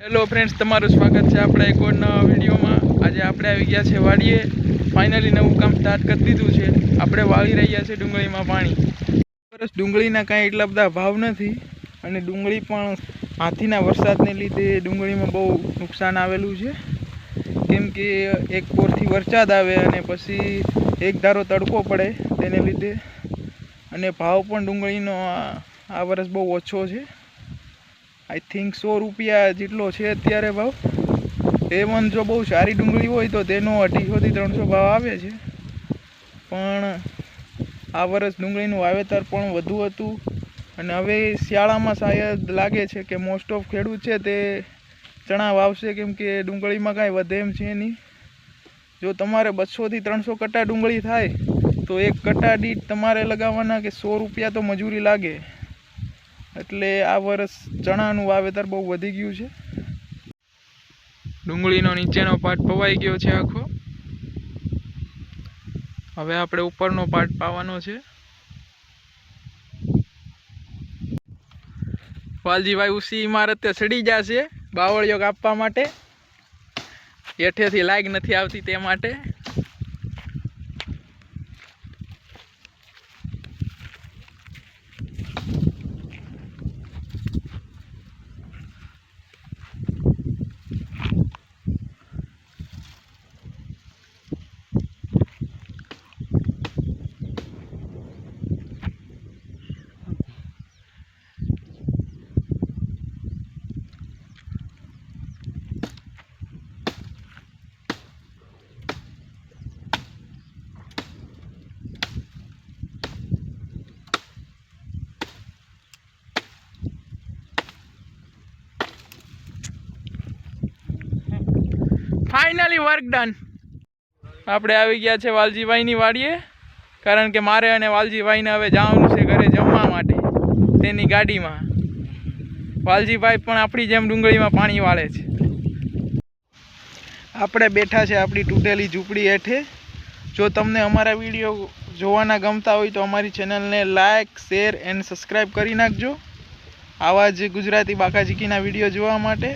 Hello friends, તમારું સ્વાગત છે આપણે એક और નવા વિડીયોમાં। આજે આપણે આવી ગયા છે વાડીએ। ફાઇનલી નવું કામ સ્ટાર્ટ કરી દીધું છે। આપણે વાળી રહ્યા છે ડુંગળીમાં પાણી। વર્ષ ડુંગળીના કાંઈ એટલા બધા ભાવ નથી અને ડુંગળી પણ હાથીના વરસાદને લીધે ડુંગળીમાં બહુ નુકસાન આવેલું છે, કેમ કે એક પોરથી વરસાદ આવે અને પછી એક ધારો તડકો પડે તેને લીધે, અને ભાવ પણ ડુંગળીનો આ વર્ષ બહુ ઓછો છે। आई थिंक 100 रुपया જેટલો છે અત્યારે ભાવ। A1 જો બહુ સારી ડુંગળી હોય તો તેનો 250 થી 300 ભાવ આવે છે, પણ આ વર્ષ ડુંગળીનું વાવેતર પણ વધુ હતું અને હવે શિયાળામાં શાયદ લાગે છે કે મોસ્ટ ઓફ ખેડૂત છે તે ચણા વાવશે, કેમ કે ડુંગળીમાં કાંઈ વધે એમ છે નહીં। જો તમારે 200 થી 300 કટ્ટા ડુંગળી થાય તો એક કટ્ટા દીઠ તમારે લગાવવાના કે 100 રૂપિયા તો મજૂરી લાગે। એટલે આ વર્ષ ચણાનું વાવેતર બહુ વધી ગયું છે। ડુંગળીનો નીચેનો પાર્ટ પવાઈ ગયો છે આખો। હવે આપણે ઉપરનો પાર્ટ પાવાનો છે। વાલજીભાઈ ઉસી ઇમારતે ચડી જશે બાવળિયો કાપવા માટે, હેઠેથી લાગ નથી આવતી તે માટે। Finally work done. આપણે આવી ગયા છે વાલજીભાઈની વાડીએ, કારણ કે મારે અને વાલજીભાઈને હવે જવાનું છે ઘરે જમવા માટે તેની ગાડીમાં। વાલજીભાઈ પણ આપણી જેમ ડુંગળીમાં પાણી વાળે છે। આપણે બેઠા છે આપણી તૂટેલી ઝૂંપડી હેઠે। જો તમને અમારા વિડીયો જોવાના ગમતા હોય તો અમારી ચેનલને લાઇક, શેર એન્ડ સબસ્ક્રાઈબ કરી નાખજો, આવા જ ગુજરાતી બાકાજીકીના વિડીયો જોવા માટે।